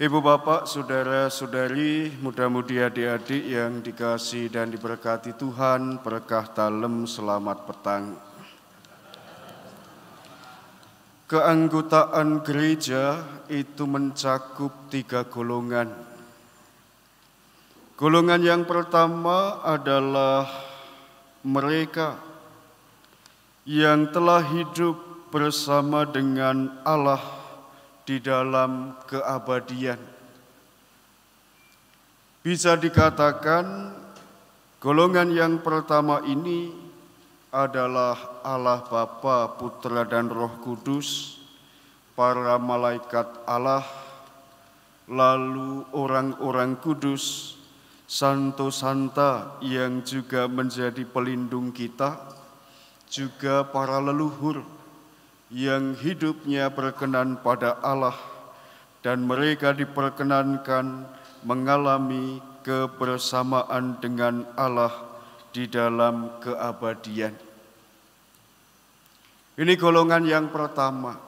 Ibu bapak, saudara-saudari, muda-mudi adik-adik yang dikasihi dan diberkati Tuhan, berkah dalem selamat petang. Keanggotaan gereja itu mencakup 3 golongan. Golongan yang pertama adalah mereka yang telah hidup bersama dengan Allah di dalam keabadian. Bisa dikatakan golongan yang pertama ini adalah Allah Bapa, Putra dan Roh Kudus, para malaikat Allah, lalu orang-orang kudus, santo-santa yang juga menjadi pelindung kita, juga para leluhur yang hidupnya berkenan pada Allah dan mereka diperkenankan mengalami kebersamaan dengan Allah di dalam keabadian. Ini golongan yang pertama.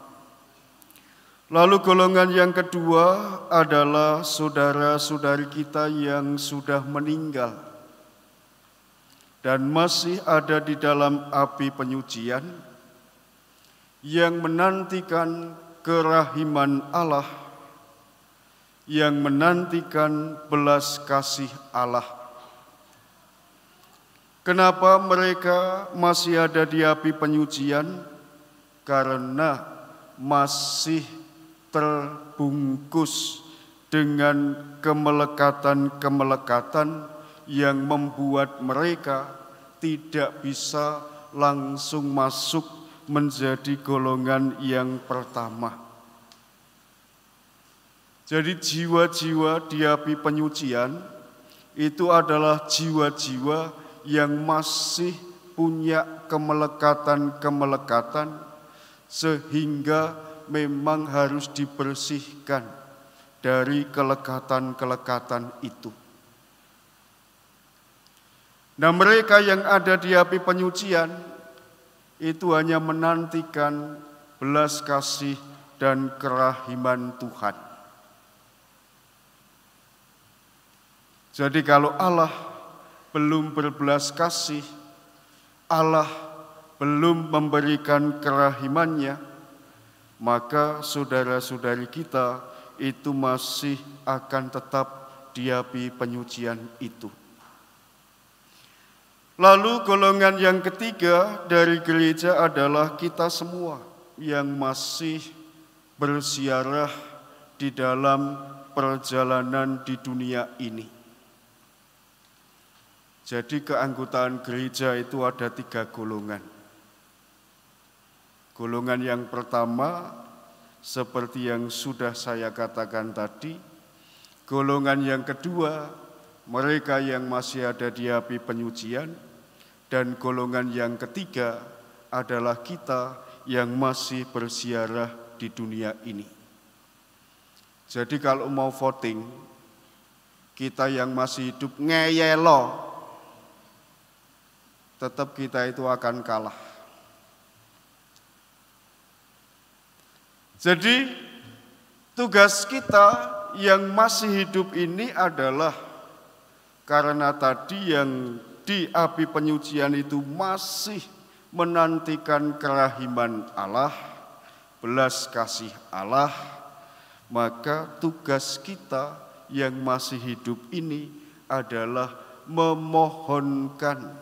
Lalu golongan yang kedua adalah saudara-saudari kita yang sudah meninggal dan masih ada di dalam api penyucian, yang menantikan kerahiman Allah, yang menantikan belas kasih Allah. Kenapa mereka masih ada di api penyucian? Karena masih terbungkus dengan kemelekatan-kemelekatan yang membuat mereka tidak bisa langsung masuk menjadi golongan yang pertama. Jadi jiwa-jiwa di api penyucian itu adalah jiwa-jiwa yang masih punya kemelekatan-kemelekatan sehingga memang harus dibersihkan dari kelekatan-kelekatan itu. Nah, mereka yang ada di api penyucian itu hanya menantikan belas kasih dan kerahiman Tuhan. Jadi kalau Allah belum berbelas kasih, Allah belum memberikan kerahimannya, maka saudara-saudari kita itu masih akan tetap di api penyucian itu. Lalu golongan yang ketiga dari gereja adalah kita semua yang masih bersiarah di dalam perjalanan di dunia ini. Jadi keanggotaan gereja itu ada 3 golongan. Golongan yang pertama seperti yang sudah saya katakan tadi. Golongan yang kedua mereka yang masih ada di api penyucian. Dan golongan yang ketiga adalah kita yang masih bersiarah di dunia ini. Jadi kalau mau voting, kita yang masih hidup ngeyelo, tetap kita itu akan kalah. Jadi tugas kita yang masih hidup ini adalah karena tadi yang di api penyucian itu masih menantikan kerahiman Allah, belas kasih Allah, maka tugas kita yang masih hidup ini adalah memohonkan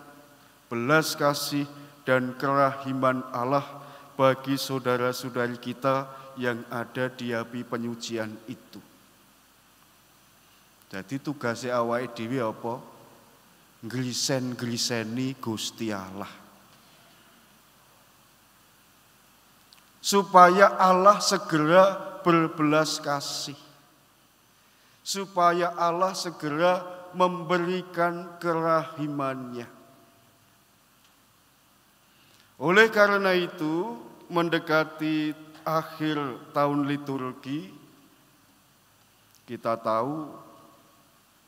belas kasih dan kerahiman Allah bagi saudara-saudari kita yang ada di api penyucian itu. Jadi tugasnya awake dhewe apa? Grisen-griseni Gusti Allah. Supaya Allah segera berbelas kasih. Supaya Allah segera memberikan kerahimannya. Oleh karena itu, mendekati akhir tahun liturgi, kita tahu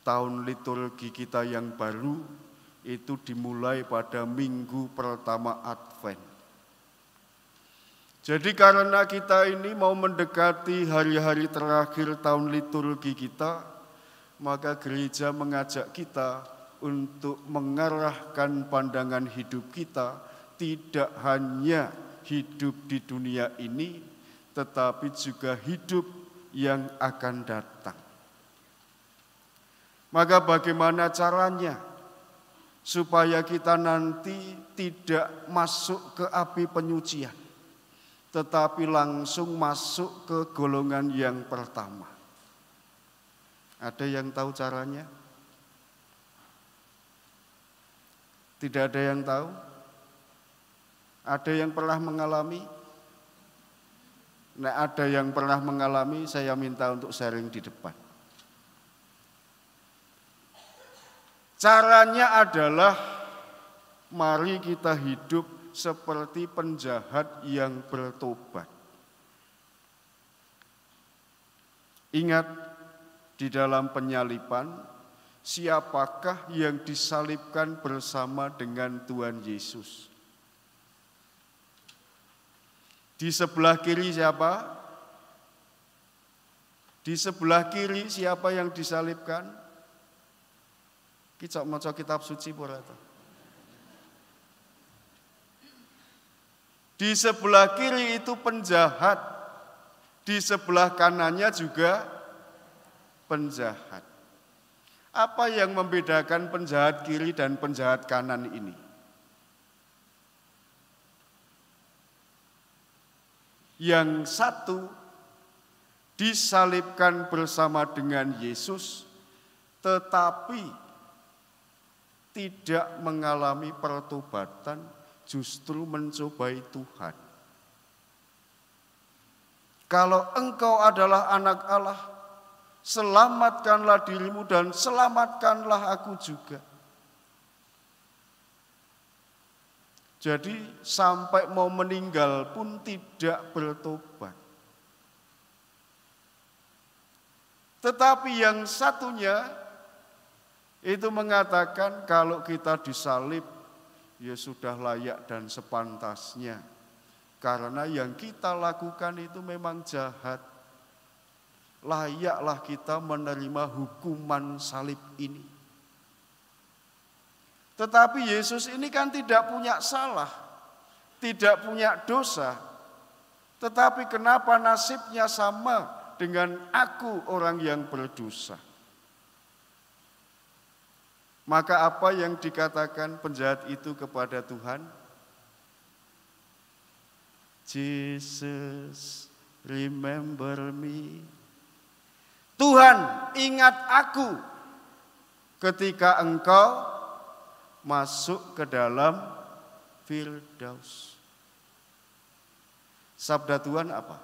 tahun liturgi kita yang baru itu dimulai pada minggu pertama Advent. Jadi karena kita ini mau mendekati hari-hari terakhir tahun liturgi kita, maka gereja mengajak kita untuk mengarahkan pandangan hidup kita tidak hanya hidup di dunia ini, tetapi juga hidup yang akan datang. Maka bagaimana caranya supaya kita nanti tidak masuk ke api penyucian, tetapi langsung masuk ke golongan yang pertama? Ada yang tahu caranya? Tidak ada yang tahu? Ada yang pernah mengalami? Nah, ada yang pernah mengalami, saya minta untuk sharing di depan. Caranya adalah mari kita hidup seperti penjahat yang bertobat. Ingat, di dalam penyaliban, siapakah yang disalibkan bersama dengan Tuhan Yesus? Di sebelah kiri siapa? Di sebelah kiri siapa yang disalibkan? Kita maca kitab suci pura. Di sebelah kiri itu penjahat, di sebelah kanannya juga penjahat. Apa yang membedakan penjahat kiri dan penjahat kanan ini? Yang satu disalibkan bersama dengan Yesus, tetapi tidak mengalami pertobatan, justru mencobai Tuhan. Kalau engkau adalah anak Allah, selamatkanlah dirimu dan selamatkanlah aku juga. Jadi sampai mau meninggal pun tidak bertobat. Tetapi yang satunya itu mengatakan kalau kita disalib, ya sudah layak dan sepantasnya. Karena yang kita lakukan itu memang jahat. Layaklah kita menerima hukuman salib ini. Tetapi Yesus ini kan tidak punya salah, tidak punya dosa. Tetapi kenapa nasibnya sama dengan aku orang yang berdosa? Maka apa yang dikatakan penjahat itu kepada Tuhan? Jesus, remember me. Tuhan, ingat aku ketika engkau masuk ke dalam Firdaus. Sabda Tuhan apa?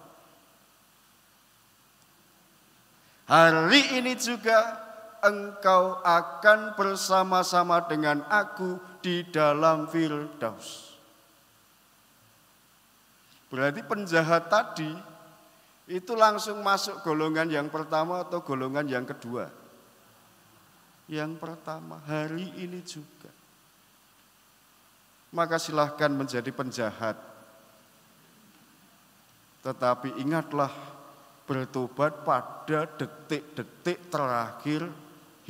Hari ini juga engkau akan bersama-sama dengan aku di dalam Firdaus. Berarti penjahat tadi itu langsung masuk golongan yang pertama atau golongan yang kedua? Yang pertama, hari ini juga. Maka silahkan menjadi penjahat. Tetapi ingatlah, bertobat pada detik-detik terakhir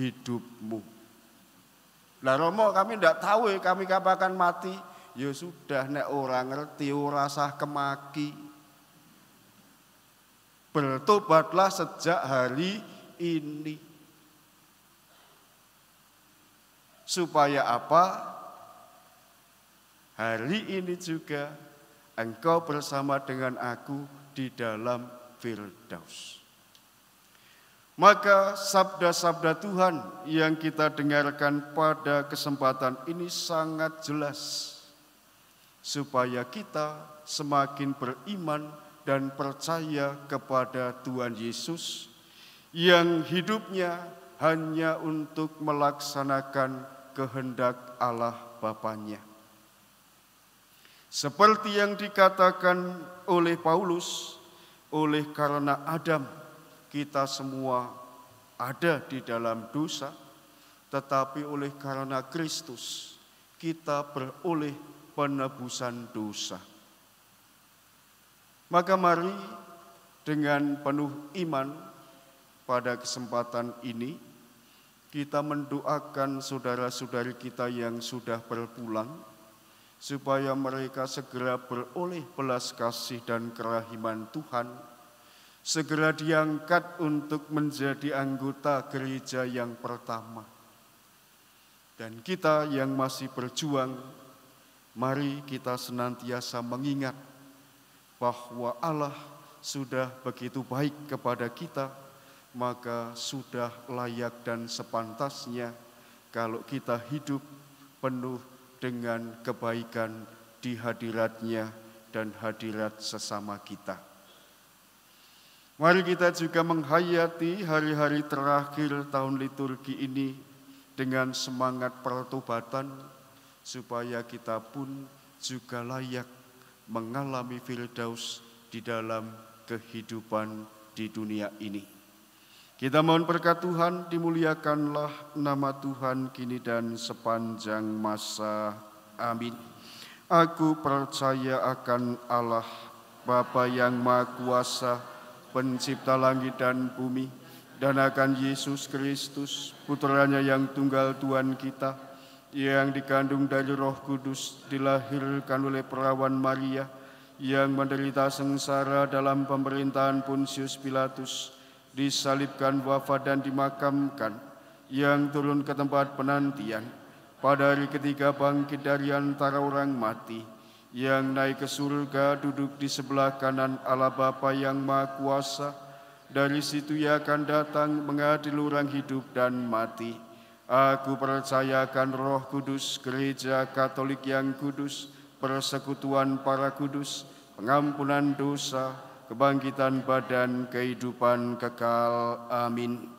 hidupmu. Lah Romo, kami tidak tahu kami kapan mati. Ya sudah, nek orang ngerti ora sah kemaki. Bertobatlah sejak hari ini. Supaya apa? Hari ini juga engkau bersama dengan aku di dalam Firdaus. Maka sabda-sabda Tuhan yang kita dengarkan pada kesempatan ini sangat jelas. Supaya kita semakin beriman dan percaya kepada Tuhan Yesus yang hidupnya hanya untuk melaksanakan kehendak Allah Bapanya. Seperti yang dikatakan oleh Paulus, oleh karena Adam kita semua ada di dalam dosa, tetapi oleh karena Kristus kita beroleh penebusan dosa. Maka mari dengan penuh iman pada kesempatan ini kita mendoakan saudara-saudari kita yang sudah berpulang, supaya mereka segera beroleh belas kasih dan kerahiman Tuhan, segera diangkat untuk menjadi anggota gereja yang pertama. Dan kita yang masih berjuang, mari kita senantiasa mengingat bahwa Allah sudah begitu baik kepada kita, maka sudah layak dan sepantasnya kalau kita hidup penuh dengan kebaikan di hadirat-Nya dan hadirat sesama kita. Mari kita juga menghayati hari-hari terakhir tahun liturgi ini dengan semangat pertobatan, supaya kita pun juga layak mengalami firdaus di dalam kehidupan di dunia ini. Kita mohon berkat Tuhan, dimuliakanlah nama Tuhan kini dan sepanjang masa. Amin. Aku percaya akan Allah, Bapa yang Maha Kuasa, pencipta langit dan bumi, dan akan Yesus Kristus, Putranya yang tunggal Tuhan kita, yang dikandung dari Roh Kudus, dilahirkan oleh perawan Maria, yang menderita sengsara dalam pemerintahan Pontius Pilatus, disalibkan, wafat dan dimakamkan, yang turun ke tempat penantian, pada hari ketiga bangkit dari antara orang mati, yang naik ke surga, duduk di sebelah kanan Allah Bapa yang Maha Kuasa. Dari situ Ia akan datang mengadili orang hidup dan mati. Aku percayakan Roh Kudus, Gereja Katolik yang kudus, persekutuan para kudus, pengampunan dosa, kebangkitan badan, kehidupan kekal. Amin.